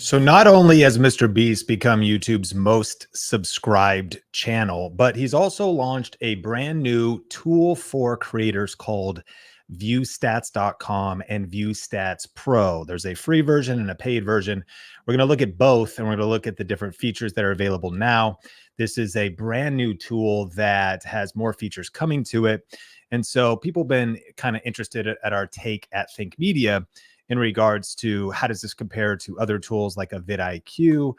So not only has Mr. Beast become YouTube's most subscribed channel, but he's also launched a brand new tool for creators called Viewstats.com and Viewstats Pro. There's a free version and a paid version. We're going to look at both, and we're going to look at the different features that are available now. This is a brand new tool that has more features coming to it. And so people have been kind of interested at our take at Think Media in regards to how does this compare to other tools like a vidIQ?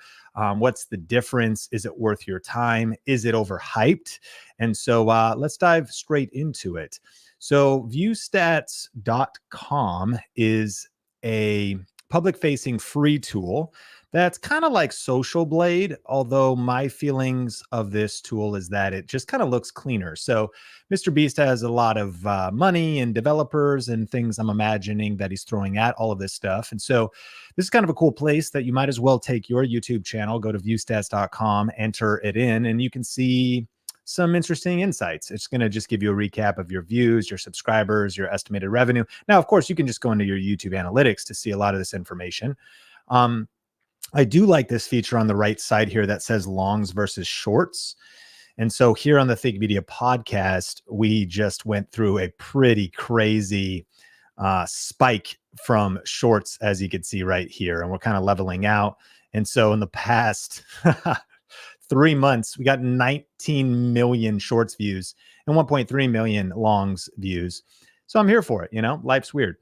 What's the difference? Is it worth your time? Is it overhyped? And so let's dive straight into it. So viewstats.com is a public-facing free tool that's kind of like Social Blade, although my feelings of this tool is that it just kind of looks cleaner. So Mr. Beast has a lot of money and developers and things I'm imagining that he's throwing at all of this stuff. And so this is kind of a cool place that you might as well take your YouTube channel, go to viewstats.com, enter it in, and you can see some interesting insights. It's going to just give you a recap of your views, your subscribers, your estimated revenue. Now, of course, you can just go into your YouTube analytics to see a lot of this information. I do like this feature on the right side here that says longs versus shorts. And so here on the Think Media podcast, we just went through a pretty crazy spike from shorts, as you can see right here. And we're kind of leveling out. And so in the past 3 months, we got 19 million shorts views and 1.3 million longs views. So I'm here for it. You know, life's weird.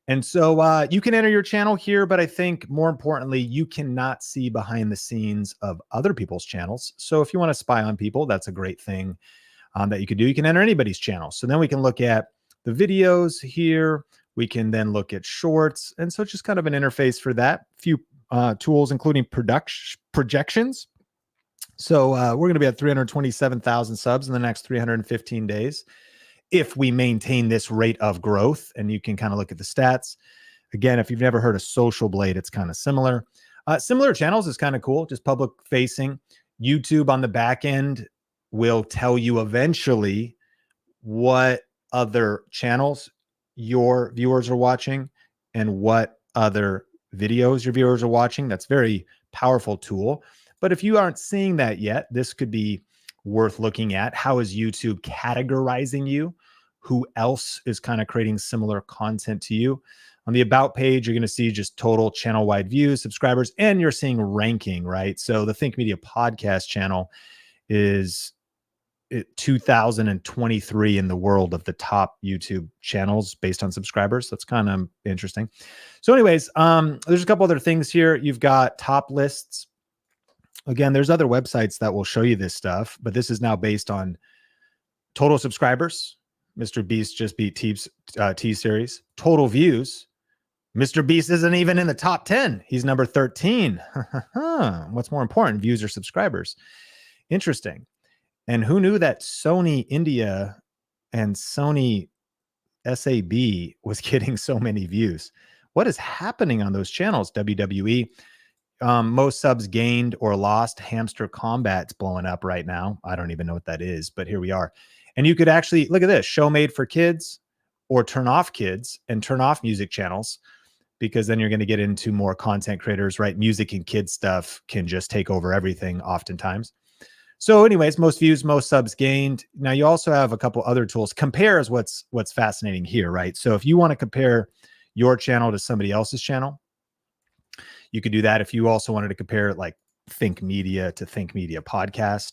And so you can enter your channel here, but I think more importantly, you cannot see behind the scenes of other people's channels. So if you want to spy on people, that's a great thing that you could do. You can enter anybody's channel. So then we can look at the videos here. We can then look at shorts. And so it's just kind of an interface for that. Few tools, including projections. So we're going to be at 327,000 subs in the next 315 days. If we maintain this rate of growth, and you can kind of look at the stats. Again, if you've never heard of Social Blade, it's kind of similar. Similar channels is kind of cool, just public facing. YouTube on the back end will tell you eventually what other channels your viewers are watching and what other videos your viewers are watching. That's a very powerful tool. But if you aren't seeing that yet, this could be worth looking at. How is YouTube categorizing you? Who else is kind of creating similar content to you? On the About page, you're going to see just total channel-wide views, subscribers, and you're seeing ranking, right? So the Think Media podcast channel is 2023 in the world of the top YouTube channels based on subscribers. That's kind of interesting. So anyways, there's a couple other things here. You've got top lists. Again, there's other websites that will show you this stuff, but this is now based on total subscribers. Mr. Beast just beat T-Series. Total views. Mr. Beast isn't even in the top 10. He's number 13. What's more important, views or subscribers? Interesting. And who knew that Sony India and Sony SAB was getting so many views? What is happening on those channels? WWE. Most subs gained or lost. Hamster Combat's blowing up right now. I don't even know what that is, but here we are. And you could actually look at this: show made for kids, or turn off kids and turn off music channels, because then you're going to get into more content creators, right? Music and kids stuff can just take over everything oftentimes. So anyways, most views, most subs gained. Now you also have a couple other tools. Compare is what's fascinating here, right? So if you want to compare your channel to somebody else's channel, you could do that. If you also wanted to compare like Think Media to Think Media podcast,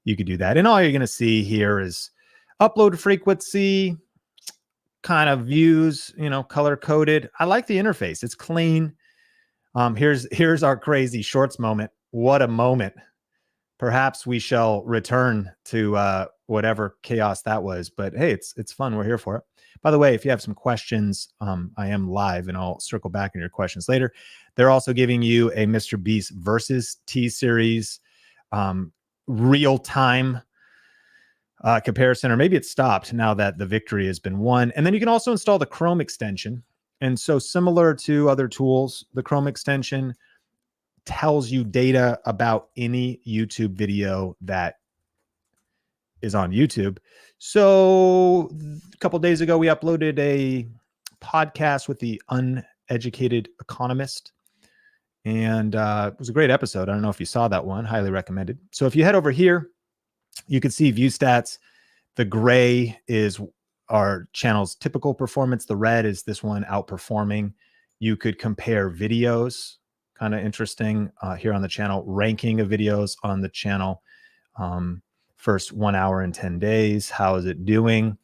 you could do that. And all you're going to see here is upload frequency, kind of views, you know, color coded. I like the interface. It's clean. Here's our crazy shorts moment. What a moment. Perhaps we shall return to whatever chaos that was. But hey, it's fun. We're here for it. By the way, if you have some questions, I am live and I'll circle back on your questions later. They're also giving you a Mr. Beast versus T-Series real-time comparison, or maybe it's stopped now that the victory has been won. And then you can also install the Chrome extension. And so similar to other tools, the Chrome extension tells you data about any YouTube video that is on YouTube. So a couple of days ago, we uploaded a podcast with the Uneducated Economist. And it was a great episode. I don't know if you saw that one. Highly recommended. So if you head over here, you can see Viewstats. The gray is our channel's typical performance. The red is this one outperforming. You could compare videos, kind of interesting here on the channel, ranking of videos on the channel. First 1 hour and 10 days, how is it doing?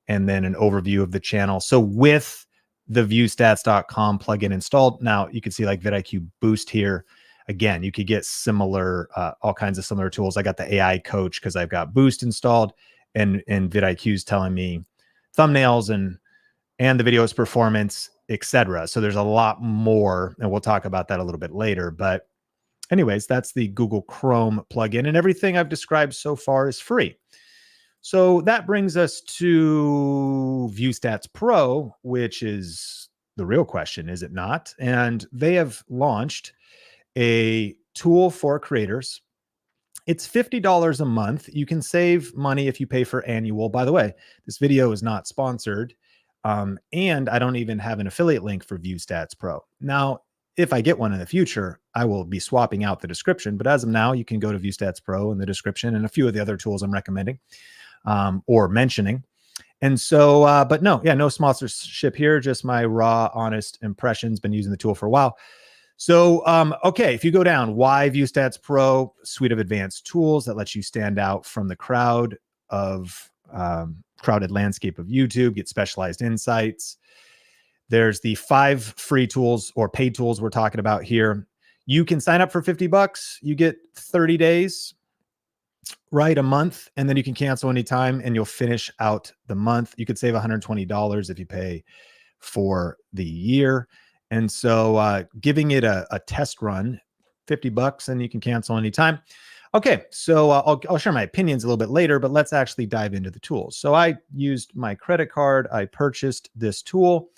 And then an overview of the channel. So with the viewstats.com plugin installed, now you can see like vidIQ Boost here. Again, you could get similar, all kinds of similar tools. I got the AI coach because I've got Boost installed, and vidIQ is telling me thumbnails and the video's performance, etc. So there's a lot more, and we'll talk about that a little bit later. But anyways, that's the Google Chrome plugin, and everything I've described so far is free. So that brings us to Viewstats Pro, which is the real question, is it not? And they have launched a tool for creators. It's $50 a month. You can save money if you pay for annual. By the way, this video is not sponsored. And I don't even have an affiliate link for Viewstats Pro. Now, if I get one in the future, I will be swapping out the description. But as of now, you can go to Viewstats Pro in the description and a few of the other tools I'm recommending or mentioning. And so, but no, no sponsorship here, just my raw, honest impressions. Been using the tool for a while. So, okay, if you go down, why Viewstats Pro? Suite of advanced tools that lets you stand out from the crowded landscape of YouTube, get specialized insights. There's the 5 free tools or paid tools we're talking about here. You can sign up for $50. You get 30 days, right? A month, and then you can cancel anytime and you'll finish out the month. You could save $120 if you pay for the year. And so giving it a test run, $50, and you can cancel anytime. Okay, so I'll share my opinions a little bit later, but let's actually dive into the tools. So I used my credit card. I purchased this tool,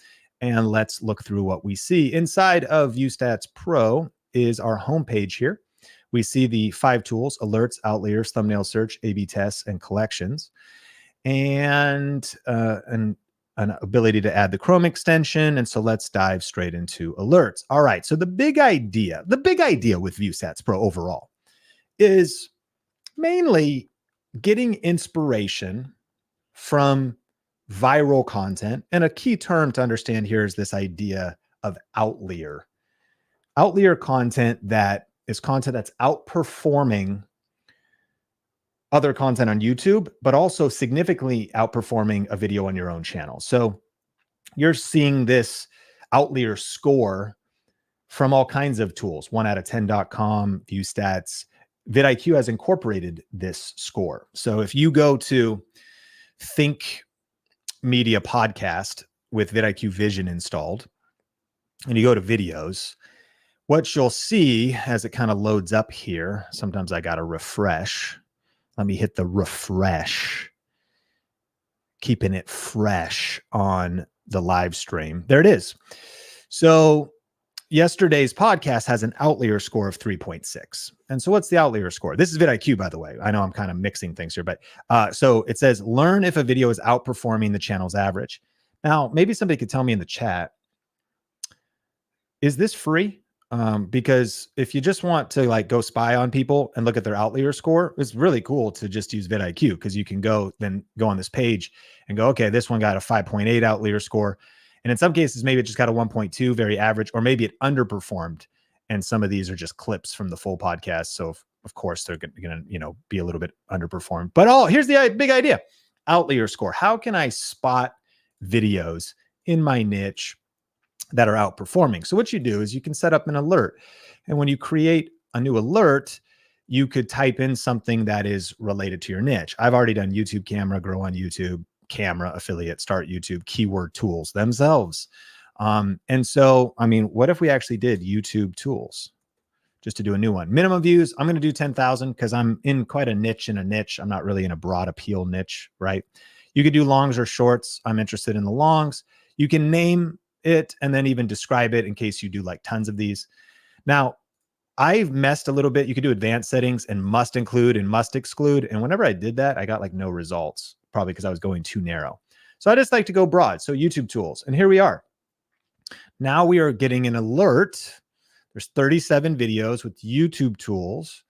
and let's look through what we see. Inside of Viewstats Pro is our homepage here. We see the 5 tools: alerts, outliers, thumbnail search, A/B tests, and collections, and an ability to add the Chrome extension. And so let's dive straight into alerts. All right. So the big idea with Viewstats Pro overall is mainly getting inspiration from viral content. And a key term to understand here is this idea of outlier. Outlier content that is content that's outperforming other content on YouTube, but also significantly outperforming a video on your own channel. So you're seeing this outlier score from all kinds of tools, 1out-of-10.com, Viewstats. vidIQ has incorporated this score. So if you go to Think Media Podcast with vidIQ Vision installed, and you go to videos, what you'll see as it kind of loads up here, sometimes I got to refresh. Let me hit the refresh, keeping it fresh on the live stream. There it is. So yesterday's podcast has an outlier score of 3.6. And so what's the outlier score? This is vidIQ, by the way. I know I'm kind of mixing things here, but so it says, learn if a video is outperforming the channel's average. Now, maybe somebody could tell me in the chat, is this free? Because if you just want to like go spy on people and look at their outlier score, it's really cool to just use vidIQ, because you can go on this page and go, okay, this one got a 5.8 outlier score. And in some cases, maybe it just got a 1.2, very average, or maybe it underperformed. And some of these are just clips from the full podcast. So of course they're going to, be a little bit underperformed. But here's the big idea: outlier score. How can I spot videos in my niche that are outperforming? So what you do is you can set up an alert. And when you create a new alert, you could type in something that is related to your niche. I've already done YouTube camera, grow on YouTube, camera affiliate, start YouTube, keyword tools themselves. And so, I mean, what if we actually did YouTube tools just to do a new one? Minimum views, I'm going to do 10,000 because I'm in quite a niche in a niche. I'm not really in a broad appeal niche, right? You could do longs or shorts. I'm interested in the longs. You can name it and then even describe it in case you do like tons of these. Now, I've messed a little bit. You could do advanced settings and must include and must exclude. And whenever I did that, I got like no results, probably because I was going too narrow. So I just like to go broad. So YouTube tools. And here we are. Now we are getting an alert There's 37 videos with YouTube tools,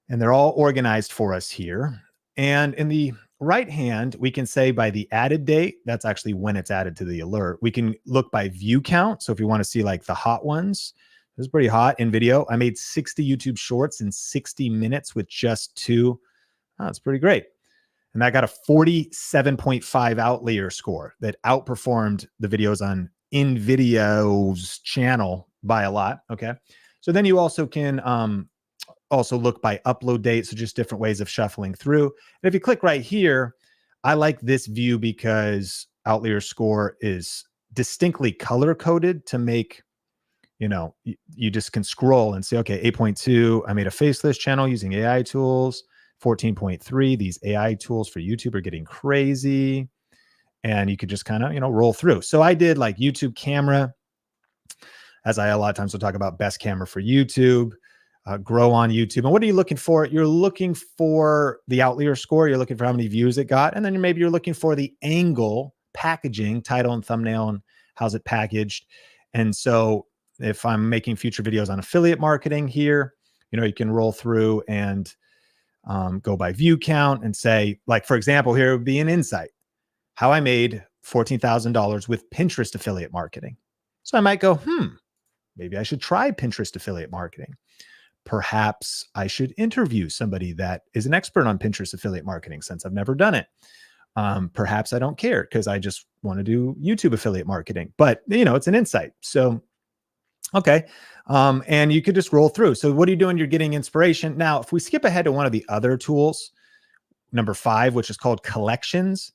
and they're all organized for us here. And in the right hand, we can say by the added date, that's actually when it's added to the alert. We can look by view count. So if you want to see like the hot ones, it was pretty hot in video. I made 60 YouTube shorts in 60 minutes with just 2. Oh, that's pretty great. And that got a 47.5 outlier score that outperformed the videos on InVideo's channel by a lot. Okay. So then you also can also look by upload date. So just different ways of shuffling through. And if you click right here, I like this view because outlier score is distinctly color coded to make, you know, you just can scroll and say, okay, 8.2, I made a faceless channel using AI tools. 14.3, these AI tools for YouTube are getting crazy. And you could just kind of, you know, roll through. So I did like YouTube camera, as I a lot of times will talk about best camera for YouTube, grow on YouTube. And what are you looking for? You're looking for the outlier score. You're looking for how many views it got. And then maybe you're looking for the angle, packaging, title and thumbnail, and how's it packaged. And so if I'm making future videos on affiliate marketing here, you know, you can roll through and go by view count and say, like, for example, here would be an insight, how I made $14,000 with Pinterest affiliate marketing. So I might go, maybe I should try Pinterest affiliate marketing. Perhaps I should interview somebody that is an expert on Pinterest affiliate marketing since I've never done it. Perhaps I don't care because I just want to do YouTube affiliate marketing, but you know, it's an insight. So, okay. And you could just roll through. So what are you doing? You're getting inspiration. Now, if we skip ahead to one of the other tools, number 5, which is called collections,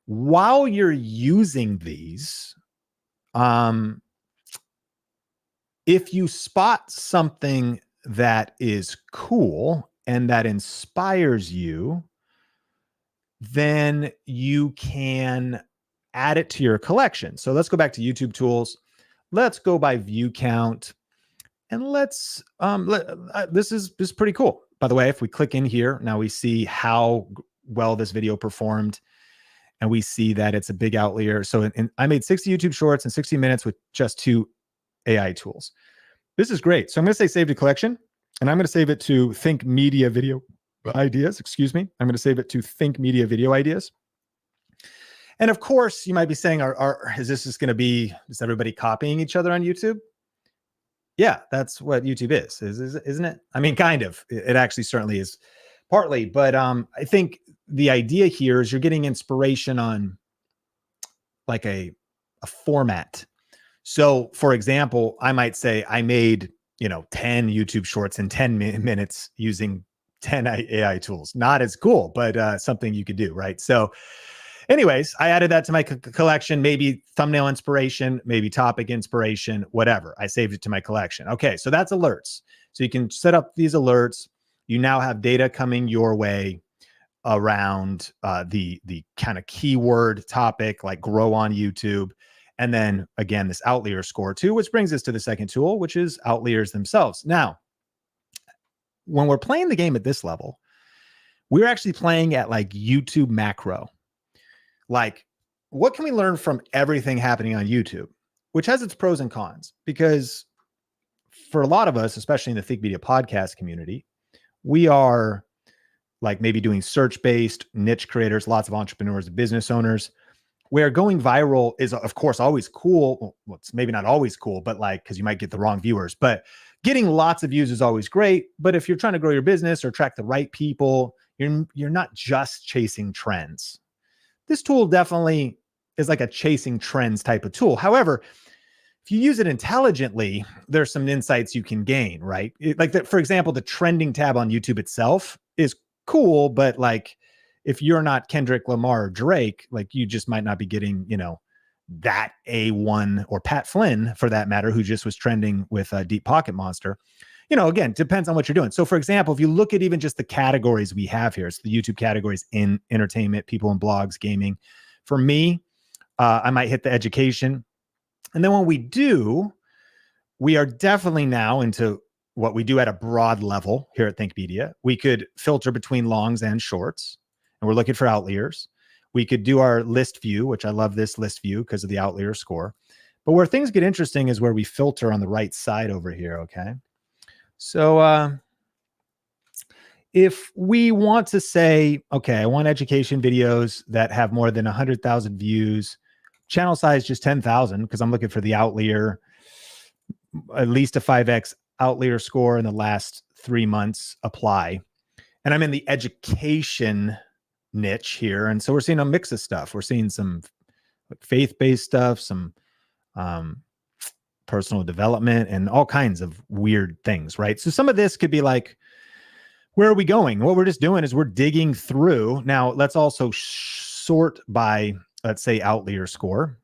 while you're using these, if you spot something that is cool and that inspires you, then you can add it to your collection. So let's go back to YouTube tools. Let's go by view count. And let's, this is pretty cool. By the way, if we click in here, now we see how well this video performed. And we see that it's a big outlier. So I made 60 YouTube shorts in 60 minutes with just 2 AI tools. This is great. So I'm going to say save to collection, and I'm going to save it to Think Media Video Ideas. Excuse me. I'm going to save it to Think Media Video Ideas. And of course, you might be saying, is this just going to be, is everybody copying each other on YouTube? Yeah, that's what YouTube is, isn't it? I mean, kind of. It actually certainly is partly, but I think the idea here is you're getting inspiration on like a format. So for example, I might say I made, you know, 10 YouTube shorts in 10 minutes using 10 AI tools. Not as cool, but something you could do, right? So anyways, I added that to my collection, maybe thumbnail inspiration, maybe topic inspiration, whatever. I saved it to my collection. Okay, so that's alerts. So you can set up these alerts. You now have data coming your way around the kind of keyword topic, like grow on YouTube. And then again, this outlier score too, which brings us to the second tool, which is outliers themselves. Now, when we're playing the game at this level, we're actually playing at like YouTube macro. Like, what can we learn from everything happening on YouTube, which has its pros and cons? Because for a lot of us, especially in the Think Media podcast community, we are like maybe doing search-based niche creators, lots of entrepreneurs, business owners, where going viral is, of course, always cool. Well, it's maybe not always cool, but like, because you might get the wrong viewers, but getting lots of views is always great. But if you're trying to grow your business or attract the right people, you're not just chasing trends. This tool definitely is like a chasing trends type of tool. However, if you use it intelligently, there's some insights you can gain, right? For example, the trending tab on YouTube itself is cool, but like if you're not Kendrick Lamar or Drake, like you just might not be getting, you know, that A1 or Pat Flynn for that matter, who just was trending with a Deep Pocket Monster. You know, again, depends on what you're doing. So for example, if you look at even just the categories we have here, it's the YouTube categories in entertainment, people in blogs, gaming. For me, I might hit the education. And then when we do, we are definitely now into what we do at a broad level here at Think Media. We could filter between longs and shorts, and we're looking for outliers. We could do our list view, which I love this list view because of the outlier score. But where things get interesting is where we filter on the right side over here. Okay. So if we want to say, okay, I want education videos that have more than 100,000 views, channel size just 10,000, because I'm looking for the outlier, at least a 5x outlier score in the last 3 months, apply. And I'm in the education niche here. And so we're seeing a mix of stuff. We're seeing some faith-based stuff, some personal development, and all kinds of weird things, right? So some of this could be like, where are we going? What we're just doing is we're digging through. Now, let's also sort by, let's say, outlier score.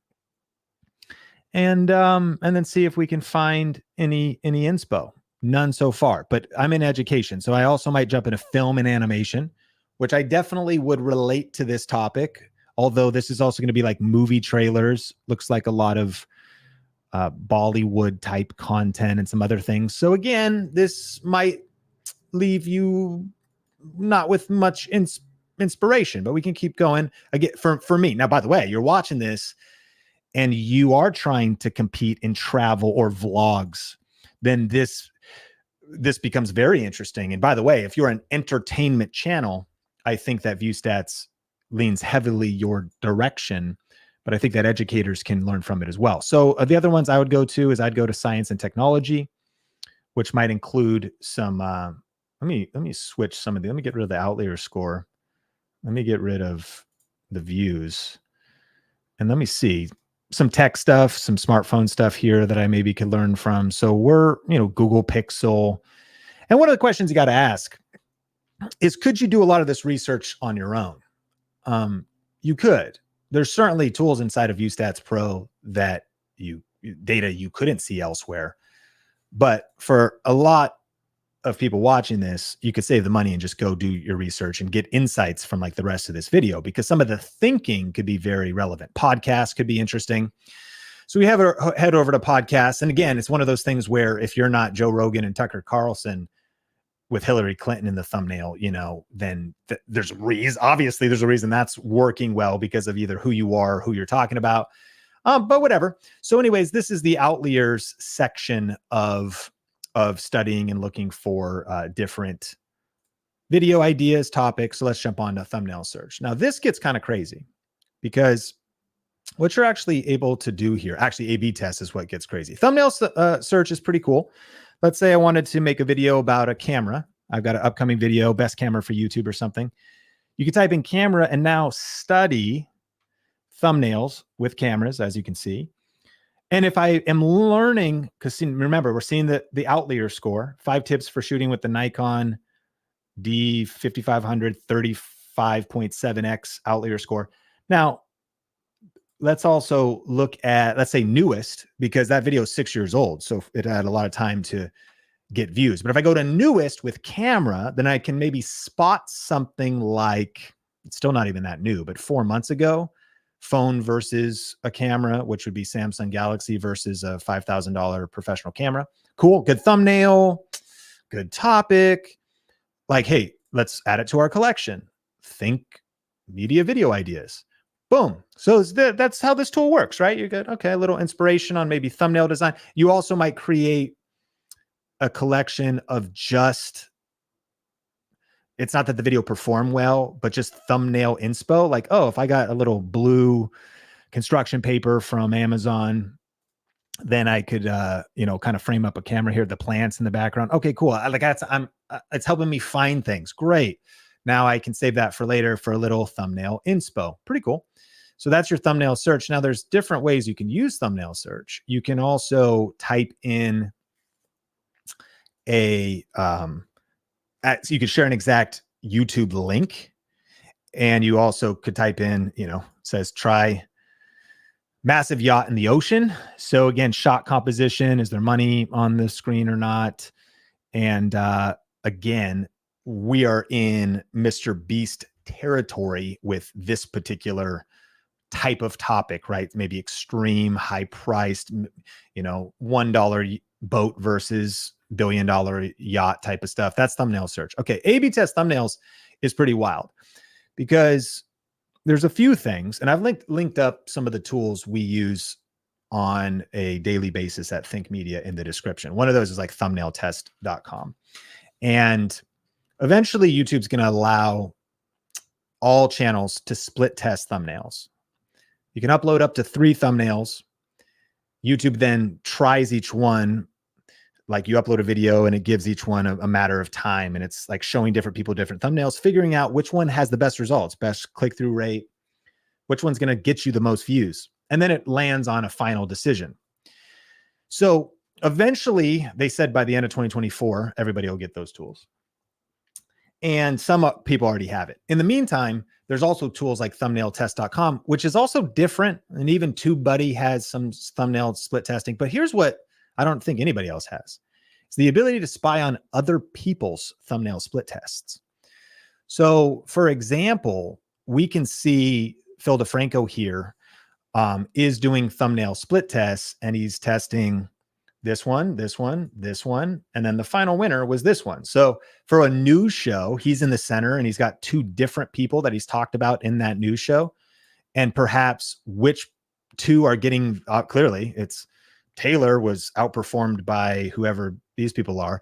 And then see if we can find any inspo. None so far, but I'm in education. So I also might jump into film and animation, which I definitely would relate to this topic. Although this is also going to be like movie trailers. Looks like a lot of Bollywood type content and some other things. So again, this might leave you not with much inspiration, but we can keep going. Again, for me. Now, by the way, you're watching this and you are trying to compete in travel or vlogs, then this becomes very interesting. And by the way, if you're an entertainment channel, I think that Viewstats leans heavily your direction, but I think that educators can learn from it as well. So the other ones I would go to is I'd go to science and technology, which might include some, let me switch some of the, let me get rid of the outlier score. Let me get rid of the views, and let me see some tech stuff, some smartphone stuff here that I maybe could learn from. So we're, Google Pixel. And one of the questions you got to ask is, could you do a lot of this research on your own? You could. There's certainly tools inside of Viewstats Pro that data you couldn't see elsewhere. But for a lot of people watching this, you could save the money and just go do your research and get insights from like the rest of this video, because some of the thinking could be very relevant. Podcasts could be interesting. So we have a head over to podcasts. And again, it's one of those things where if you're not Joe Rogan and Tucker Carlson with Hillary Clinton in the thumbnail, then there's a reason. Obviously, there's a reason that's working well, because of either who you are, who you're talking about. But whatever. So anyways, this is the outliers section of studying and looking for different video ideas, topics. So let's jump on to thumbnail search. Now this gets kind of crazy, because what you're actually able to do here, actually A/B test is what gets crazy. Thumbnail search is pretty cool. Let's say I wanted to make a video about a camera. I've got an upcoming video, best camera for YouTube or something. You can type in camera and now study thumbnails with cameras, as you can see. And if I am learning, because remember, we're seeing the outlier score, 5 tips for shooting with the Nikon D5500 35.7x outlier score. Now, let's also look at, let's say, newest, because that video is 6 years old. So it had a lot of time to get views. But if I go to newest with camera, then I can maybe spot something like, it's still not even that new, but 4 months ago, phone versus a camera, which would be Samsung Galaxy versus a $5,000 professional camera. Cool. Good thumbnail, good topic. Like, hey, let's add it to our collection. Think media video ideas. Boom. So that's how this tool works, right? You get, okay, a little inspiration on maybe thumbnail design. You also might create a collection of just, it's not that the video performed well, but just thumbnail inspo. Like, oh, if I got a little blue construction paper from Amazon, then I could, kind of frame up a camera here, the plants in the background. Okay, cool. It's helping me find things. Great. Now I can save that for later for a little thumbnail inspo. Pretty cool. So that's your thumbnail search. Now there's different ways you can use thumbnail search. You can also type in you could share an exact YouTube link, and you also could type in, says try massive yacht in the ocean. So again, shot composition, is there money on the screen or not? And again, we are in Mr. Beast territory with this particular type of topic, right? Maybe extreme, high priced, $1 boat versus $1 billion yacht type of stuff. That's thumbnail search. Okay. A/B test thumbnails is pretty wild, because there's a few things, and I've linked up some of the tools we use on a daily basis at Think Media in the description. One of those is like thumbnailtest.com. And eventually YouTube's going to allow all channels to split test thumbnails. You can upload up to 3 thumbnails. YouTube then tries each one. Like you upload a video and it gives each one a matter of time. And it's like showing different people different thumbnails, figuring out which one has the best results, best click-through rate, which one's going to get you the most views. And then it lands on a final decision. So eventually, they said by the end of 2024, everybody will get those tools. And some people already have it. In the meantime, there's also tools like thumbnailtest.com, which is also different. And even TubeBuddy has some thumbnail split testing. But here's what I don't think anybody else has. It's the ability to spy on other people's thumbnail split tests. So for example, we can see Phil DeFranco here is doing thumbnail split tests, and he's testing this one, this one, this one, and then the final winner was this one. So for a news show, he's in the center and he's got 2 different people that he's talked about in that news show. And perhaps which 2 are getting, clearly it's Taylor was outperformed by whoever these people are.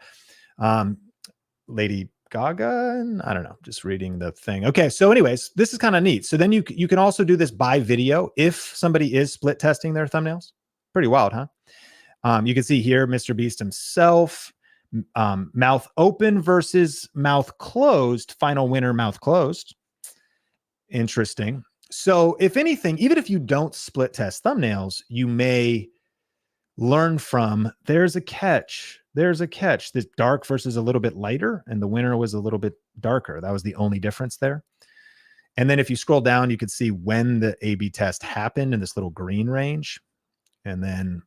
Lady Gaga, I don't know, just reading the thing. Okay, so anyways, this is kind of neat. So then you can also do this by video if somebody is split testing their thumbnails. Pretty wild, huh? You can see here, Mr. Beast himself, mouth open versus mouth closed, final winner, mouth closed. Interesting. So if anything, even if you don't split test thumbnails, you may learn from, there's a catch. This dark versus a little bit lighter, and the winner was a little bit darker. That was the only difference there. And then if you scroll down, you could see when the A/B test happened in this little green range. And then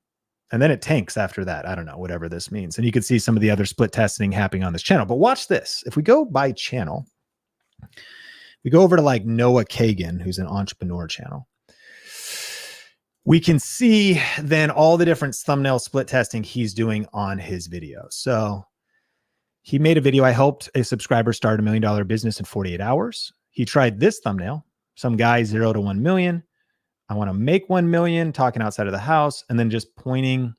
it tanks after that. I don't know, whatever this means. And you can see some of the other split testing happening on this channel. But watch this. If we go by channel, we go over to like Noah Kagan, who's an entrepreneur channel. We can see then all the different thumbnail split testing he's doing on his video. So he made a video. I helped a subscriber start $1 million business in 48 hours. He tried this thumbnail, some guy 0 to 1 million. I want to make 1 million, talking outside of the house, and then just pointing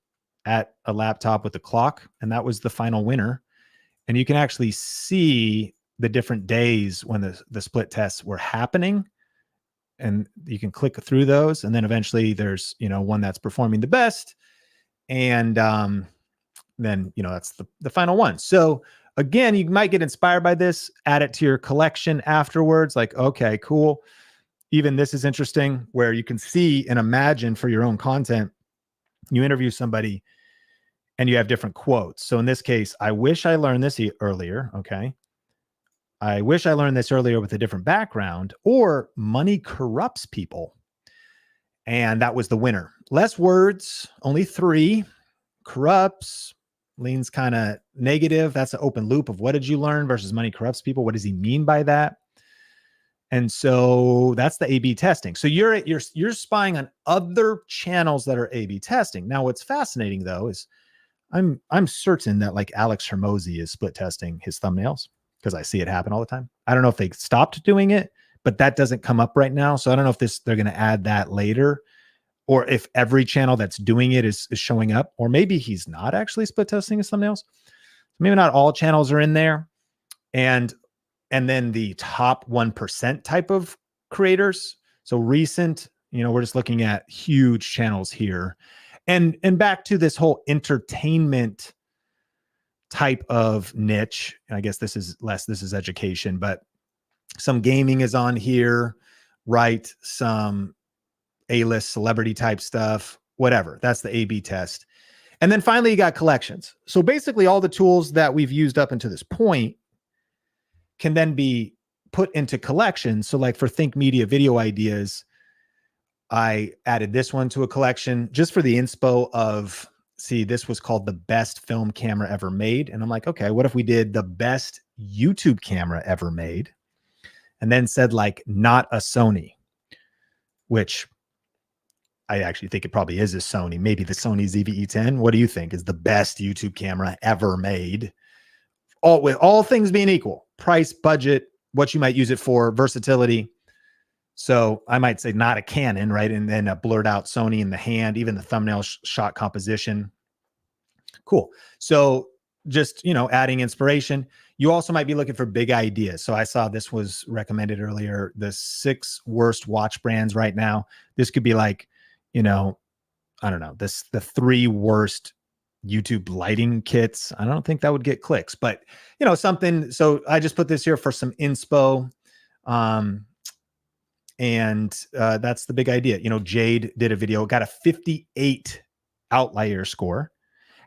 at a laptop with a clock. And that was the final winner. And you can actually see the different days when the split tests were happening. And you can click through those. And then eventually there's, one that's performing the best. And then, that's the final one. So again, you might get inspired by this, add it to your collection afterwards. Like, okay, cool. Even this is interesting, where you can see and imagine for your own content, you interview somebody and you have different quotes. So in this case, I wish I learned this earlier. Okay. I wish I learned this earlier with a different background, or money corrupts people. And that was the winner. Less words, only 3. Corrupts leans kind of negative. That's an open loop of what did you learn versus money corrupts people. What does he mean by that? And so that's the A/B testing. So you're spying on other channels that are A/B testing. Now, what's fascinating though is I'm certain that like Alex Hormozy is split testing his thumbnails, because I see it happen all the time. I don't know if they stopped doing it, but that doesn't come up right now. So I don't know if they're going to add that later, or if every channel that's doing it is showing up, or maybe he's not actually split testing his thumbnails. Maybe not all channels are in there. And then the top 1% type of creators. So recent, we're just looking at huge channels here. And back to this whole entertainment type of niche. I guess this is education, but some gaming is on here, right? Some A-list celebrity type stuff, whatever. That's the A/B test. And then finally, you got collections. So basically all the tools that we've used up until this point can then be put into collections. So like for Think Media video ideas, I added this one to a collection just for the inspo of, see, this was called the best film camera ever made. And I'm like, okay, what if we did the best YouTube camera ever made? And then said like, not a Sony, which I actually think it probably is a Sony. Maybe the Sony ZV-E10. What do you think is the best YouTube camera ever made? With all things being equal, price, budget, what you might use it for, versatility. So I might say not a Canon, right? And then a blurred out Sony in the hand, even the thumbnail shot composition. Cool. So just, adding inspiration. You also might be looking for big ideas. So I saw this was recommended earlier, the 6 worst watch brands right now. This could be like, I don't know, the 3 worst YouTube lighting kits. I don't think that would get clicks, but something. So I just put this here for some inspo. And that's the big idea. Jade did a video, got a 58 outlier score.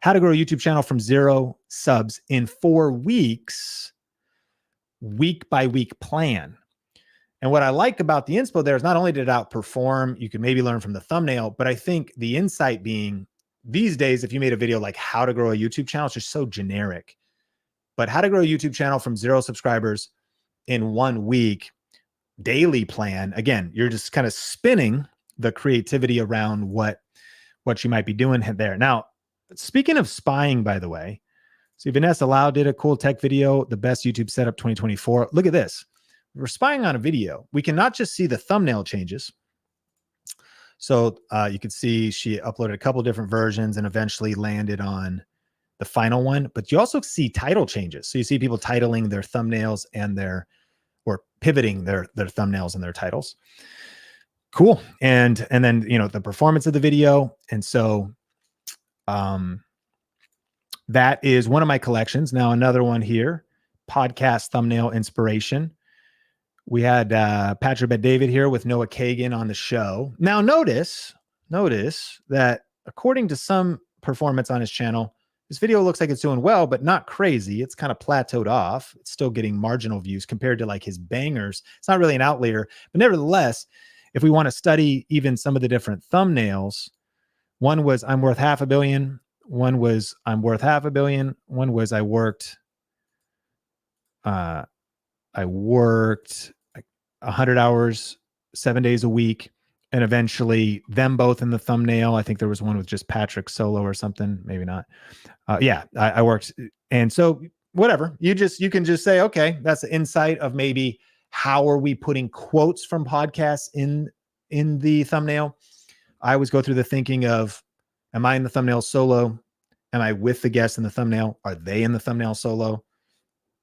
How to grow a YouTube channel from 0 subs in 4 weeks, week by week plan. And what I like about the inspo there is not only did it outperform, you could maybe learn from the thumbnail, but I think the insight being these days, if you made a video like how to grow a YouTube channel, it's just so generic. But how to grow a YouTube channel from 0 subscribers in 1 week, daily plan. Again, you're just kind of spinning the creativity around what you might be doing there. Now, speaking of spying, by the way, see, Vanessa Lau did a cool tech video, the best YouTube setup 2024. Look at this. We're spying on a video. We can not just see the thumbnail changes. So you can see she uploaded a couple different versions and eventually landed on the final one, but you also see title changes. So you see people titling their thumbnails and or pivoting their thumbnails and their titles. Cool. And then, the performance of the video. And so that is one of my collections. Now, another one here, podcast thumbnail inspiration. We had Patrick Bet-David here with Noah Kagan on the show. Now, notice that according to some performance on his channel, this video looks like it's doing well, but not crazy. It's kind of plateaued off. It's still getting marginal views compared to like his bangers. It's not really an outlier, but nevertheless, if we want to study even some of the different thumbnails, one was I'm worth $500 million. One was I'm worth $500 million. One was I worked 100 hours, 7 days a week. And eventually them both in the thumbnail. I think there was one with just Patrick solo or something. Maybe not. I worked. And so whatever, you can just say, okay, that's the insight of maybe how are we putting quotes from podcasts in the thumbnail. I always go through the thinking of, am I in the thumbnail solo? Am I with the guest in the thumbnail? Are they in the thumbnail solo?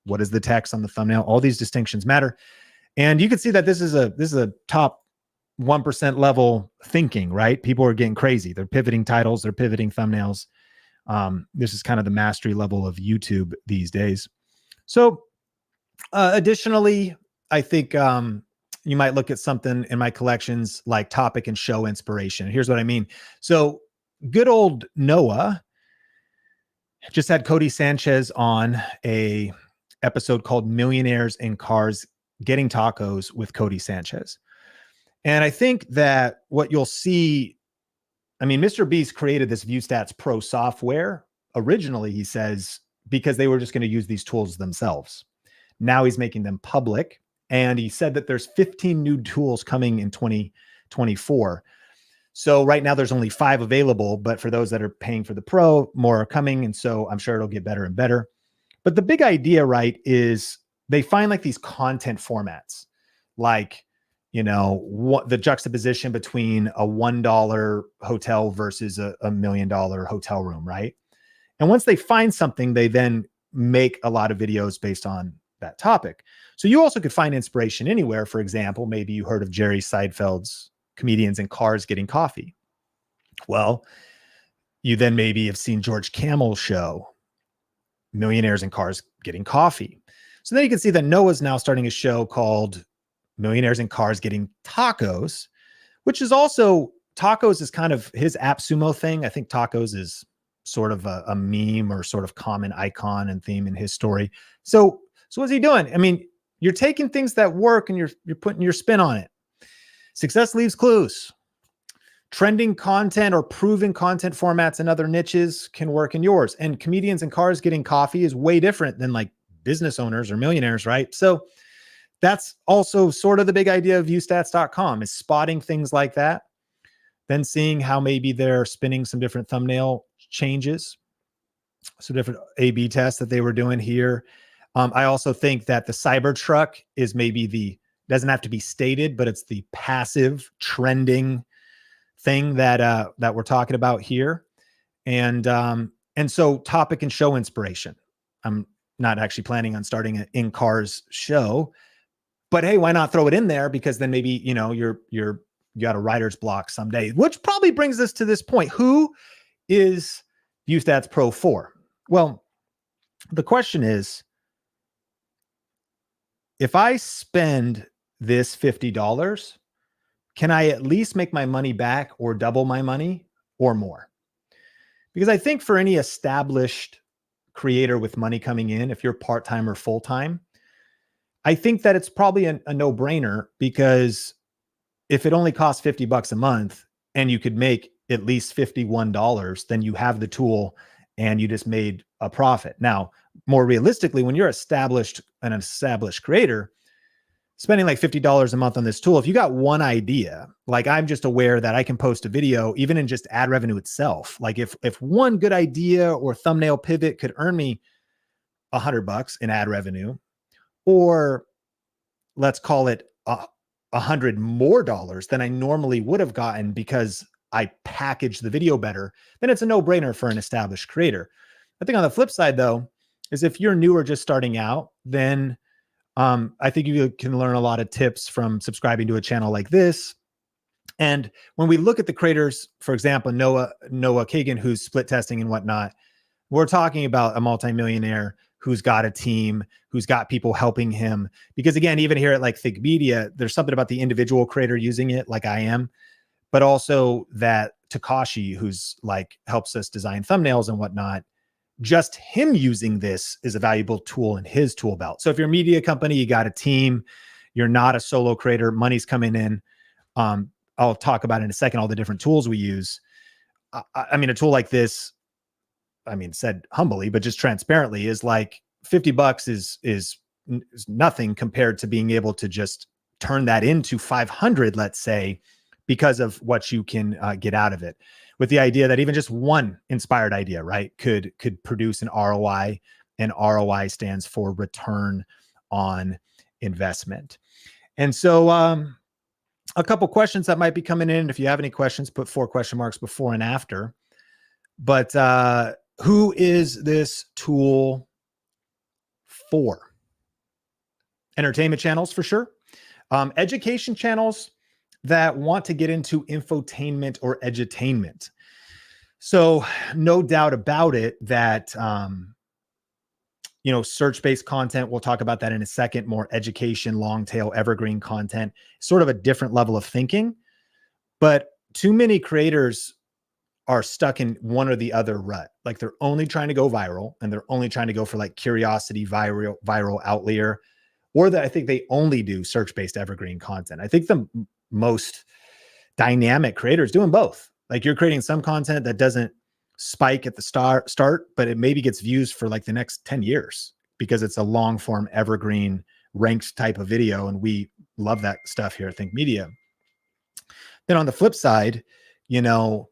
What is the text on the thumbnail? All these distinctions matter. And you can see that this is a top 1% level thinking, right? People are getting crazy. They're pivoting titles, they're pivoting thumbnails. This is kind of the mastery level of YouTube these days. So additionally, I think you might look at something in my collections like topic and show inspiration. Here's what I mean. So good old Noah just had Cody Sanchez on a episode called Millionaires in Cars Getting Tacos with Cody Sanchez. And I think that what you'll see, Mr. Beast created this Viewstats Pro software. Originally, he says, because they were just going to use these tools themselves. Now he's making them public. And he said that there's 15 new tools coming in 2024. So right now there's only 5 available, but for those that are paying for the Pro, more are coming. And so I'm sure it'll get better and better. But the big idea, right, is they find like these content formats, like, what the juxtaposition between a $1 hotel versus a $1 million hotel room, right? And once they find something, they then make a lot of videos based on that topic. So you also could find inspiration anywhere. For example, maybe you heard of Jerry Seinfeld's Comedians in Cars Getting Coffee. Well, you then maybe have seen George Cannell's show, Millionaires in Cars Getting Coffee. So then you can see that Noah's now starting a show called Millionaires in Cars Getting Tacos, which is also, tacos is kind of his AppSumo thing. I think tacos is sort of a meme or sort of common icon and theme in his story. So what's he doing? You're taking things that work and you're putting your spin on it. Success leaves clues. Trending content or proven content formats and other niches can work in yours. And Comedians in Cars Getting Coffee is way different than like business owners or millionaires, right? So that's also sort of the big idea of viewstats.com, is spotting things like that, then seeing how maybe they're spinning some different thumbnail changes, some different A/B tests that they were doing here. I also think that the Cybertruck is maybe the Doesn't have to be stated, but it's the passive trending thing that that we're talking about here. And so topic and show inspiration. I'm not actually planning on starting an in-cars show, but hey, why not throw it in there? Because then maybe, you know, you got a writer's block someday, which probably brings us to this point. Who is Viewstats Pro for? Well, the question is, if I spend this $50, can I at least make my money back or double my money or more? Because I think for any established creator with money coming in, if you're part-time or full-time, I think that it's probably a no-brainer, because if it only costs $50 a month and you could make at least $51, then you have the tool and you just made a profit. Now, more realistically, when you're an established creator, spending like $50 a month on this tool, if you got one idea, like I'm just aware that I can post a video even in just ad revenue itself. Like if one good idea or thumbnail pivot could earn me $100 in ad revenue, or let's call it $100 more than I normally would have gotten because I packaged the video better, then it's a no-brainer for an established creator. I think on the flip side, though, is if you're new or just starting out, then I think you can learn a lot of tips from subscribing to a channel like this. And when we look at the creators, for example, Noah Kagan, who's split testing and whatnot, we're talking about a multimillionaire who's got a team, who's got people helping him. Because again, even here at like Think Media, there's something about the individual creator using it, like I am, but also that Takashi, who's like helps us design thumbnails and whatnot, just him using this is a valuable tool in his tool belt. So if you're a media company, you got a team, you're not a solo creator, money's coming in. I'll talk about in a second all the different tools we use. I mean, a tool like this, I mean, said humbly, but just transparently, is like $50 is nothing compared to being able to just turn that into 500, let's say, because of what you can get out of it. With the idea that even just one inspired idea, right, could produce an ROI, and ROI stands for return on investment. And so a couple questions that might be coming in. If you have any questions, put 4 question marks before and after. But who is this tool for? Entertainment channels for sure. Education channels that want to get into infotainment or edutainment. So no doubt about it that, you know, search-based content, we'll talk about that in a second, more education, long tail, evergreen content, sort of a different level of thinking. But too many creators are stuck in one or the other rut. Like they're only trying to go viral, and they're only trying to go for like curiosity, viral outlier, or that I think they only do search-based evergreen content. I think the most dynamic creators doing both. Like you're creating some content that doesn't spike at the start, but it maybe gets views for like the next 10 years because it's a long form evergreen ranked type of video. And we love that stuff here at Think Media. Then on the flip side, you know,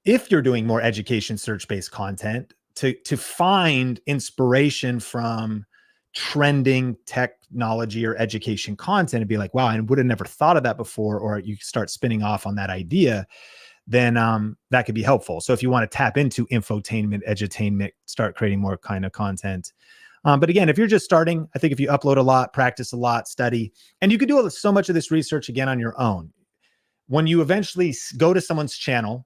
if you're doing more education search-based content, to find inspiration from trending technology or education content and be like, wow, I would have never thought of that before, or you start spinning off on that idea, then that could be helpful. So if you want to tap into infotainment, edutainment, start creating more kind of content. But again, if you're just starting, I think if you upload a lot, practice a lot, study, and you can do so much of this research again on your own. When you eventually go to someone's channel,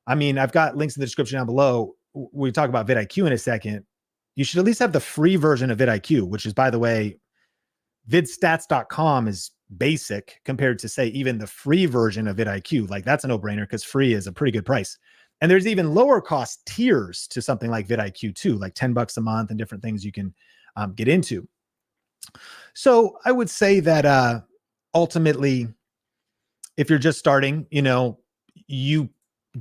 I mean, I've got links in the description down below. We talk about vidIQ in a second. You should at least have the free version of vidIQ, which is, by the way, vidstats.com is basic compared to, say, even the free version of vidIQ. Like that's a no-brainer because free is a pretty good price. And there's even lower cost tiers to something like vidIQ too, like $10 a month and different things you can get into. So I would say that ultimately, if you're just starting, you know, you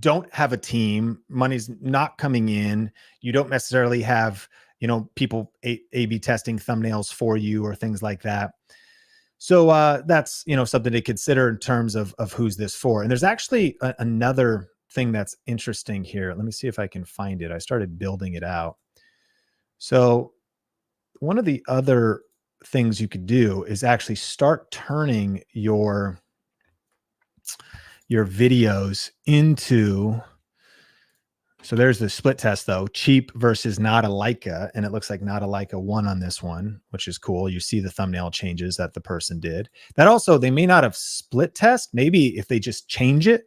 don't have a team, money's not coming in, you don't necessarily have, you know, people A/B testing thumbnails for you or things like that. So that's, you know, something to consider in terms of who's this for. And there's actually another thing that's interesting here. Let me see if I can find it. I started building it out. So one of the other things you could do is actually start turning your videos into, so there's the split test though, cheap versus not a Leica. And it looks like not a Leica won on this one, which is cool. You see the thumbnail changes that the person did. That also, they may not have split test. Maybe if they just change it,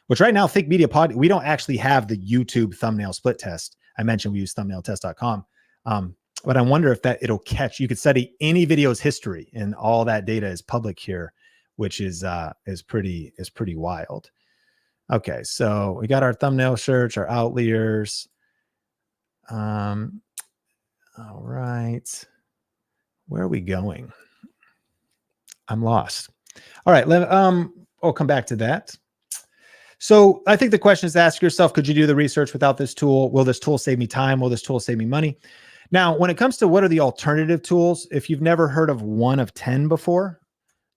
which right now, Think Media Pod, we don't actually have the YouTube thumbnail split test. I mentioned we use thumbnailtest.com. But I wonder if that it'll catch, you could study any video's history and all that data is public here, which is pretty wild. Okay, so we got our thumbnail search, our outliers. All right. Where are we going? I'm lost. All right, I'll come back to that. So I think the question is to ask yourself, could you do the research without this tool? Will this tool save me time? Will this tool save me money? Now, when it comes to what are the alternative tools, if you've never heard of 1 of 10 before,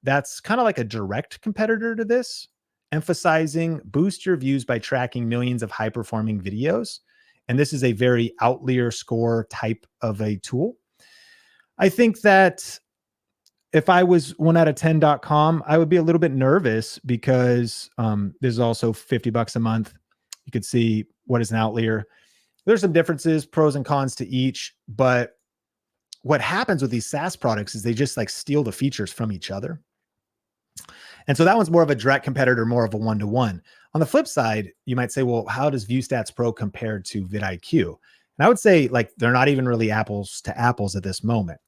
that's kind of like a direct competitor to this, emphasizing boost your views by tracking millions of high-performing videos. And this is a very outlier score type of a tool. I think that if I was 1out-of-10.com, I would be a little bit nervous because there's also $50 a month. You could see what is an outlier. There's some differences, pros and cons to each, but what happens with these SaaS products is they just like steal the features from each other. And so that one's more of a direct competitor, more of a one-to-one. On the flip side, you might say, well, how does Viewstats Pro compare to vidIQ? And I would say like they're not even really apples to apples at this moment.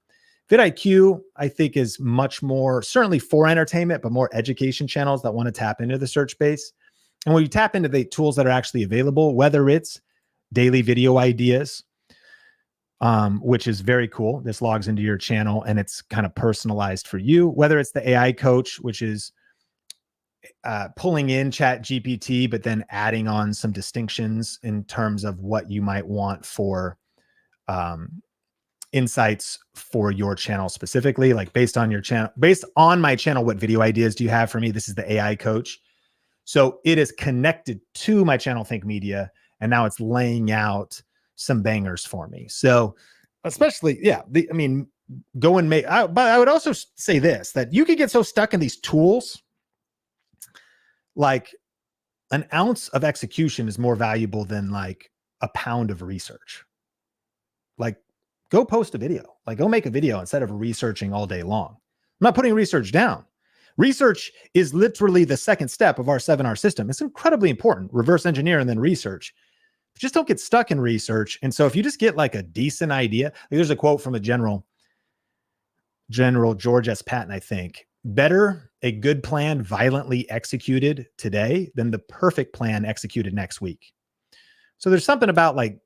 vidIQ, I think, is much more, certainly for entertainment, but more education channels that want to tap into the search base. And when you tap into the tools that are actually available, whether it's daily video ideas, which is very cool. This logs into your channel and it's kind of personalized for you, whether it's the AI coach, which is pulling in ChatGPT, but then adding on some distinctions in terms of what you might want for insights for your channel specifically, like based on your channel, based on my channel, what video ideas do you have for me? This is the AI coach. So it is connected to my channel, Think Media, and now it's laying out some bangers for me. So especially, yeah, I mean, go and make, but I would also say this, that you could get so stuck in these tools, like an ounce of execution is more valuable than like a pound of research. Like go post a video, like go make a video instead of researching all day long. I'm not putting research down. Research is literally the second step of our 7R system. It's incredibly important. Reverse engineer and then research. Just don't get stuck in research. And so if you just get like a decent idea, like there's a quote from a General George S. Patton, I think, better a good plan violently executed today than the perfect plan executed next week. So there's something about like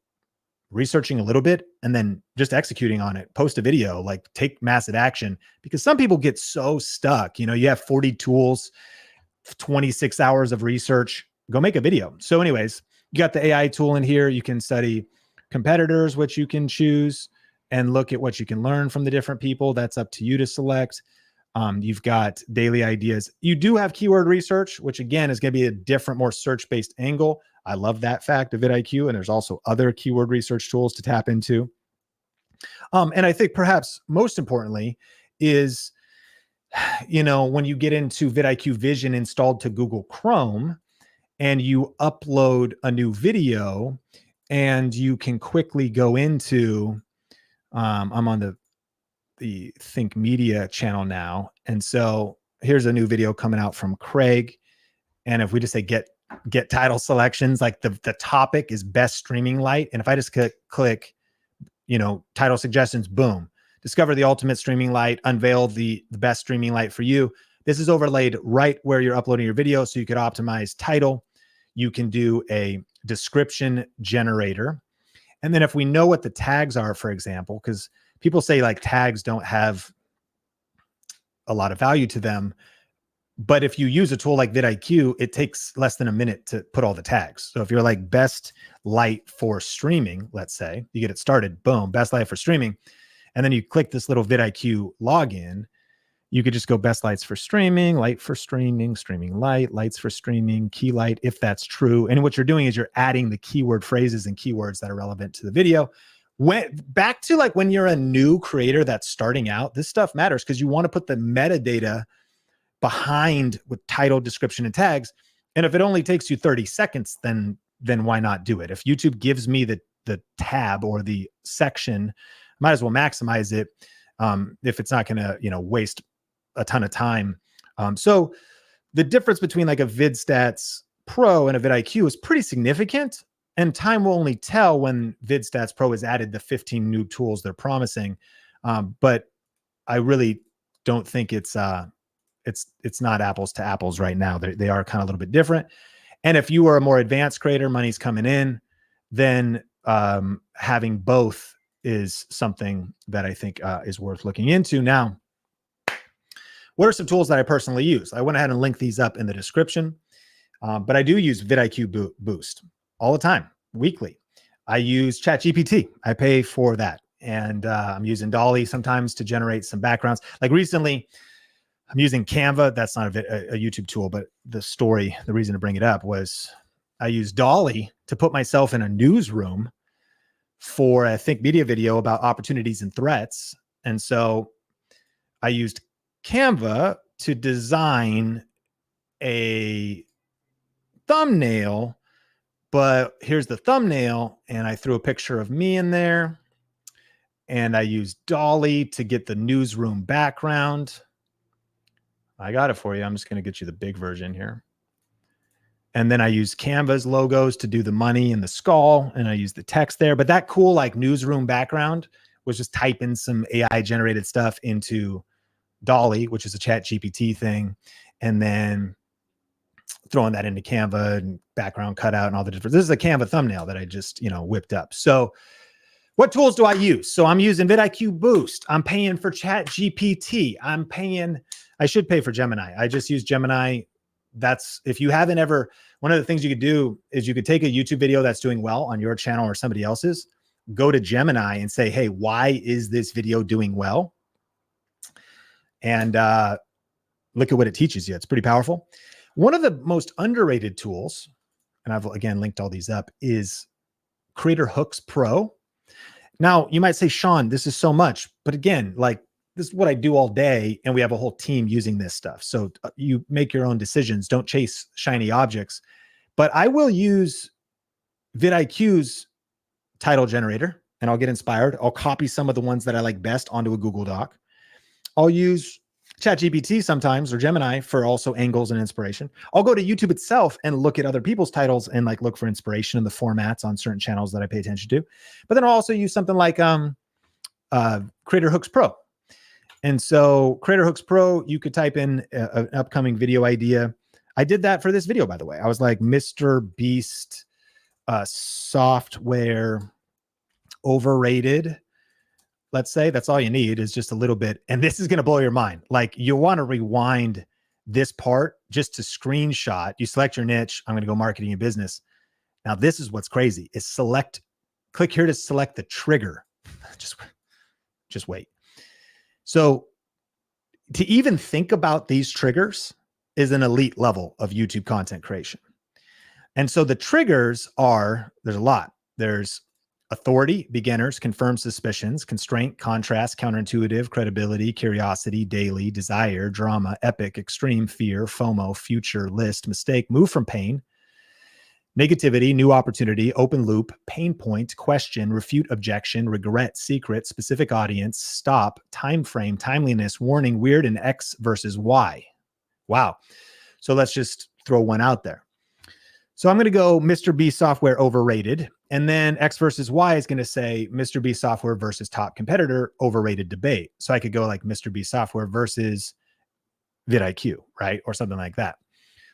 researching a little bit and then just executing on it, post a video, like take massive action, because some people get so stuck. You know, you have 40 tools, 26 hours of research, go make a video. So anyways, you got the AI tool in here. You can study competitors, which you can choose and look at what you can learn from the different people. That's up to you to select. You've got daily ideas. You do have keyword research, which again is going to be a different, more search-based angle. I love that fact of vidIQ, and there's also other keyword research tools to tap into. And I think perhaps most importantly is, you know, when you get into vidIQ Vision installed to Google Chrome and you upload a new video and you can quickly go into, I'm on the Think Media channel now. And so here's a new video coming out from Craig. And if we just say get title selections, like the topic is best streaming light. And if I just click, you know, title suggestions, boom, discover the ultimate streaming light, unveil the best streaming light for you. This is overlaid right where you're uploading your video. So you could optimize title. You can do a description generator. And then if we know what the tags are, for example, because people say like tags don't have a lot of value to them. But if you use a tool like vidIQ, it takes less than a minute to put all the tags. So if you're like best light for streaming, let's say, you get it started, boom, best light for streaming. And then you click this little vidIQ login. You could just go best lights for streaming, light for streaming, streaming light, lights for streaming, key light, if that's true. And what you're doing is you're adding the keyword phrases and keywords that are relevant to the video. back to like when you're a new creator that's starting out, this stuff matters because you want to put the metadata behind with title, description, and tags. And if it only takes you 30 seconds, then why not do it? If YouTube gives me the tab or the section, I might as well maximize it if it's not going to, waste a ton of time. So the difference between like a Viewstats Pro and a vidIQ is pretty significant, and time will only tell when Viewstats Pro has added the 15 new tools they're promising. But I really don't think it's not apples to apples right now. They are kind of a little bit different. And if you are a more advanced creator, money's coming in, then having both is something that I think is worth looking into. Now, what are some tools that I personally use? I went ahead and linked these up in the description, but I do use vidIQ Boost all the time, weekly. I use ChatGPT. I pay for that. And I'm using Dolly sometimes to generate some backgrounds. Like recently, I'm using Canva. That's not a YouTube tool, but the reason to bring it up was I used Dolly to put myself in a newsroom for a Think Media video about opportunities and threats. And so I used Canva to design a thumbnail, but here's the thumbnail. And I threw a picture of me in there, and I used Dolly to get the newsroom background. I got it for you. I'm just going to get you the big version here. And then I use Canva's logos to do the money and the skull, and I use the text there. But that cool like newsroom background was just typing some AI generated stuff into Dolly, which is a ChatGPT thing, and then throwing that into Canva and background cutout and all the different. This is a Canva thumbnail that I just whipped up. So what tools do I use? So I'm using vidIQ Boost. I'm paying for ChatGPT. I should pay for Gemini. I just use Gemini. That's, if you haven't ever, one of the things you could do is you could take a YouTube video that's doing well on your channel or somebody else's, go to Gemini and say, hey, why is this video doing well? And look at what it teaches you. It's pretty powerful. One of the most underrated tools, and I've again linked all these up, is Creator Hooks Pro. Now you might say, Sean, this is so much, but again, like this is what I do all day, and we have a whole team using this stuff. So you make your own decisions. Don't chase shiny objects. But I will use vidIQ's title generator, and I'll get inspired. I'll copy some of the ones that I like best onto a Google Doc. I'll use ChatGPT sometimes, or Gemini, for also angles and inspiration. I'll go to YouTube itself and look at other people's titles and like look for inspiration in the formats on certain channels that I pay attention to. But then I'll also use something like Creator Hooks Pro. And so Creator Hooks Pro, you could type in an upcoming video idea. I did that for this video, by the way. I was like, Mr. Beast software overrated. Let's say that's all you need is just a little bit. And this is going to blow your mind. Like, you want to rewind this part just to screenshot. You select your niche. I'm going to go marketing and business. Now, this is what's crazy is click here to select the trigger. Just wait. So to even think about these triggers is an elite level of YouTube content creation. And so the triggers are, there's a lot. There's authority, beginners, confirmed suspicions, constraint, contrast, counterintuitive, credibility, curiosity, daily, desire, drama, epic, extreme, fear, FOMO, future, list, mistake, move from pain, negativity, new opportunity, open loop, pain point, question, refute, objection, regret, secret, specific audience, stop, time frame, timeliness, warning, weird, and X versus Y. Wow. So let's just throw one out there. So I'm going to go Mr. B software overrated. And then X versus Y is going to say Mr. B software versus top competitor overrated debate. So I could go like Mr. B software versus vidIQ, right? Or something like that.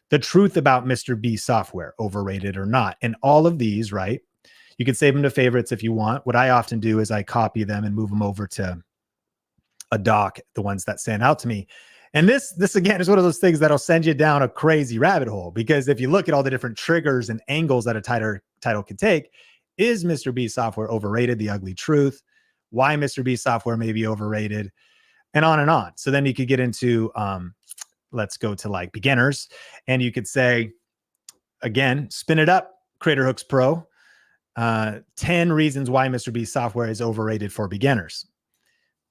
The truth about Mr. B software, overrated or not. And all of these, right? You can save them to favorites if you want. What I often do is I copy them and move them over to a doc, the ones that stand out to me. And this again is one of those things that'll send you down a crazy rabbit hole, because if you look at all the different triggers and angles that a title can take, is Mr. B software overrated? The ugly truth. Why Mr. B software may be overrated, and on and on. So then you could get into, let's go to like beginners, and you could say, again, spin it up, Creator Hooks Pro. 10 reasons why Mr. Beast software is overrated for beginners.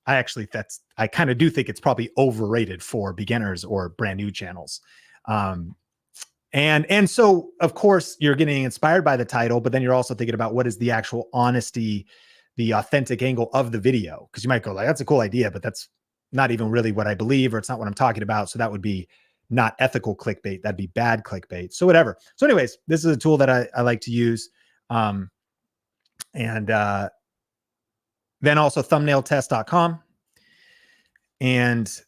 I kind of do think it's probably overrated for beginners or brand new channels. And so of course you're getting inspired by the title, but then you're also thinking about what is the actual honesty, the authentic angle of the video. Cause you might go like, that's a cool idea, but that's not even really what I believe, or it's not what I'm talking about. So that would be not ethical clickbait. That'd be bad clickbait. So whatever. So anyways, this is a tool that I like to use. And then also thumbnailtest.com. And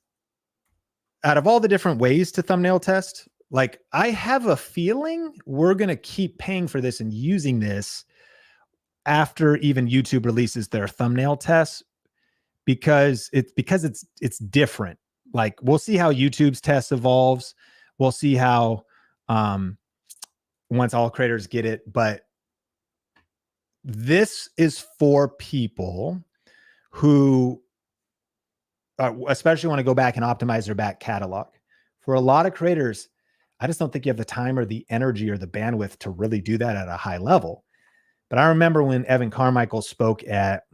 out of all the different ways to thumbnail test, like I have a feeling we're going to keep paying for this and using this after even YouTube releases their thumbnail tests, because it's different. Like we'll see how YouTube's test evolves. We'll see how once all creators get it, but this is for people who especially want to go back and optimize their back catalog. For a lot of creators, I just don't think you have the time or the energy or the bandwidth to really do that at a high level. But I remember when Evan Carmichael spoke at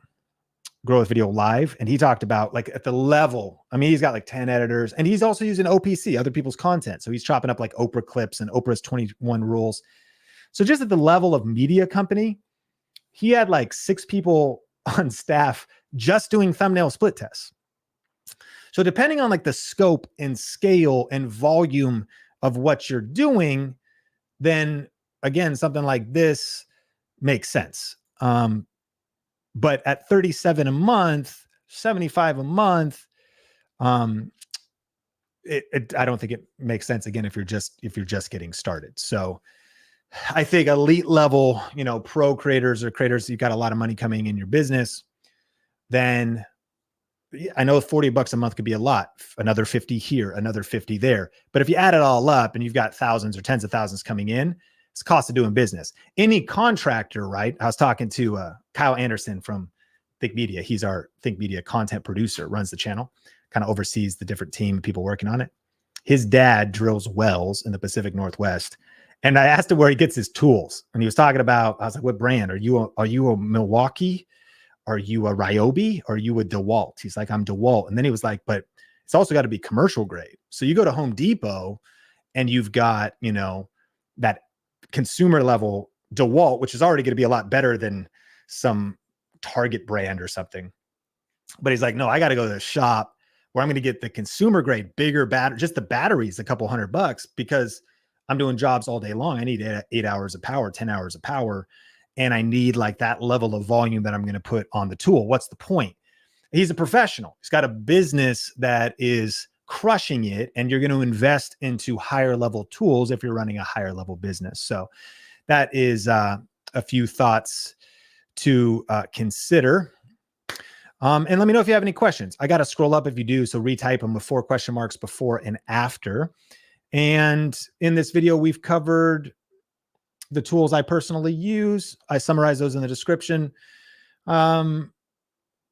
Grow with Video Live, and he talked about like at the level, I mean, he's got like 10 editors, and he's also using OPC, other people's content. So he's chopping up like Oprah clips and Oprah's 21 rules. So just at the level of media company, he had like 6 people on staff just doing thumbnail split tests. So depending on like the scope and scale and volume of what you're doing, then again, something like this makes sense. But at 37 a month, 75 a month, I don't think it makes sense again if you're just getting started. So I think elite level, pro creators or creators, you've got a lot of money coming in your business, then I know $40 a month could be a lot, another 50 here, another 50 there. But if you add it all up and you've got thousands or tens of thousands coming in, it's the cost of doing business. Any contractor, right? I was talking to Kyle Anderson from Think Media. He's our Think Media content producer, runs the channel, kind of oversees the different team of people working on it. His dad drills wells in the Pacific Northwest. And I asked him where he gets his tools. And he was talking about, I was like, what brand? Are you a Milwaukee? Are you a Ryobi? Or are you a DeWalt? He's like, I'm DeWalt. And then he was like, but it's also got to be commercial grade. So you go to Home Depot and you've got, that consumer level DeWalt, which is already going to be a lot better than some Target brand or something. But he's like, no, I got to go to the shop where I'm going to get the consumer grade, bigger battery, just the batteries, a couple $100, because I'm doing jobs all day long. I need 8 hours of power, 10 hours of power. And I need like that level of volume that I'm going to put on the tool. What's the point? He's a professional. He's got a business that is crushing it, and you're going to invest into higher level tools if you're running a higher level business. So that is a few thoughts to consider. And let me know if you have any questions. I got to scroll up if you do. So retype them with 4 question marks before and after. And in this video, we've covered the tools I personally use. I summarize those in the description.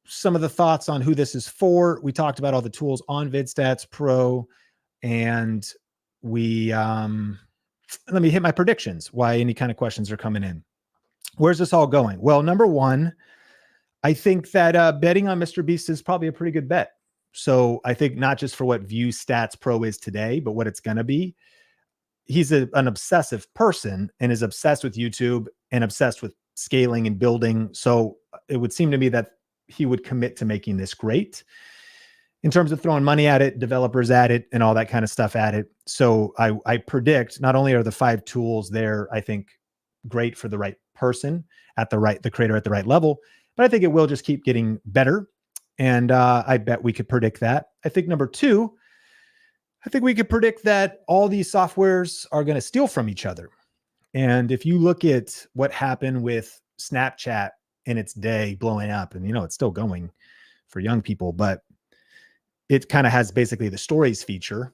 Some of the thoughts on who this is for. We talked about all the tools on VidStats Pro, and we let me hit my predictions, why any kind of questions are coming in. Where's this all going? Well, number one, I think that betting on Mr. Beast is probably a pretty good bet. So I think not just for what Viewstats Pro is today, but what it's going to be. He's an obsessive person and is obsessed with YouTube and obsessed with scaling and building. So it would seem to me that he would commit to making this great in terms of throwing money at it, developers at it, and all that kind of stuff at it. So I predict not only are the 5 tools there, I think great for the right person at the creator at the right level, but I think it will just keep getting better. And I bet we could predict that. I think number 2, I think we could predict that all these softwares are going to steal from each other. And if you look at what happened with Snapchat in its day blowing up, and it's still going for young people, but it kind of has basically the stories feature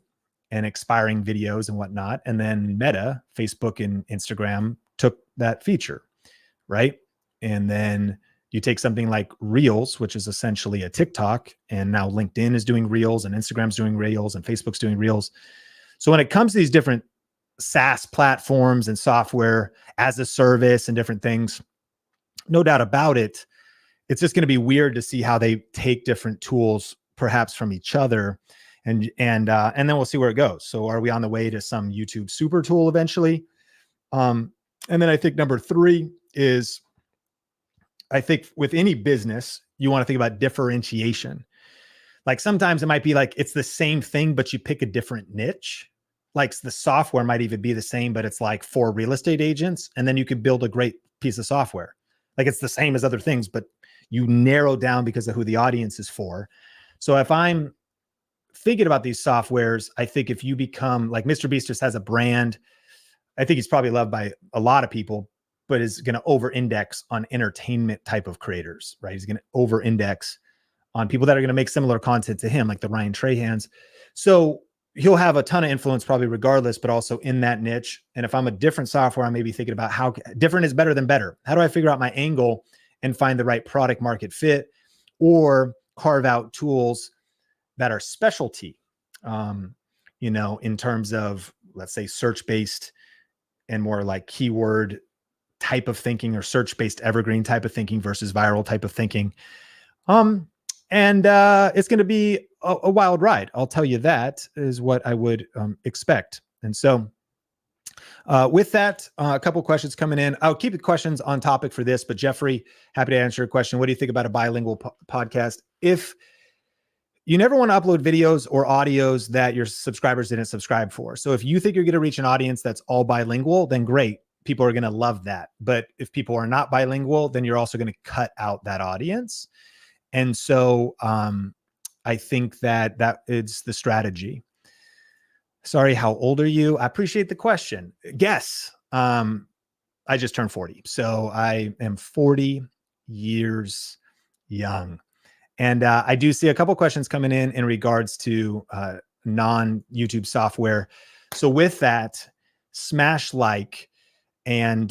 and expiring videos and whatnot. And then Meta, Facebook and Instagram took that feature, right? And then you take something like Reels, which is essentially a TikTok, and now LinkedIn is doing Reels, and Instagram's doing Reels, and Facebook's doing Reels. So when it comes to these different SaaS platforms and software as a service and different things, no doubt about it, it's just going to be weird to see how they take different tools perhaps from each other, and then we'll see where it goes. So are we on the way to some YouTube super tool eventually? And then I think number 3 is, I think with any business, you want to think about differentiation. Like sometimes it might be like it's the same thing, but you pick a different niche. Like the software might even be the same, but it's like for real estate agents. And then you could build a great piece of software. Like it's the same as other things, but you narrow down because of who the audience is for. So if I'm thinking about these softwares, I think if you become like Mr. Beast just has a brand, I think he's probably loved by a lot of people, but is going to over-index on entertainment type of creators, right? He's going to over-index on people that are going to make similar content to him, like the Ryan Trahans. So he'll have a ton of influence probably regardless, but also in that niche. And if I'm a different software, I may be thinking about how different is better than better. How do I figure out my angle and find the right product market fit, or carve out tools that are specialty, in terms of, let's say, search-based and more like keyword type of thinking, or search-based evergreen type of thinking versus viral type of thinking. It's going to be a wild ride. I'll tell you, that is what I would expect. And so with that, a couple questions coming in. I'll keep the questions on topic for this, but Jeffrey, happy to answer your question. What do you think about a bilingual podcast? If you never want to upload videos or audios that your subscribers didn't subscribe for. So if you think you're going to reach an audience that's all bilingual, then great. People are going to love that. But if people are not bilingual, then you're also going to cut out that audience. And so I think that is the strategy. Sorry, how old are you? I appreciate the question. Guess. I just turned 40. So I am 40 years young. And I do see a couple questions coming in regards to non-YouTube software. So with that, smash like and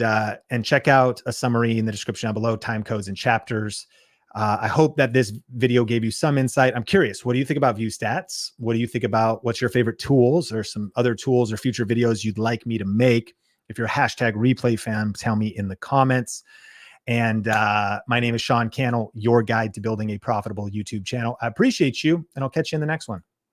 check out a summary in the description down below, time codes and chapters. I hope that this video gave you some insight. I'm curious, what do you think about Viewstats? What do you think about what's your favorite tools, or some other tools or future videos you'd like me to make? If you're a hashtag replay fan, tell me in the comments. And my name is Sean Cannell, your guide to building a profitable YouTube channel. I appreciate you, and I'll catch you in the next one.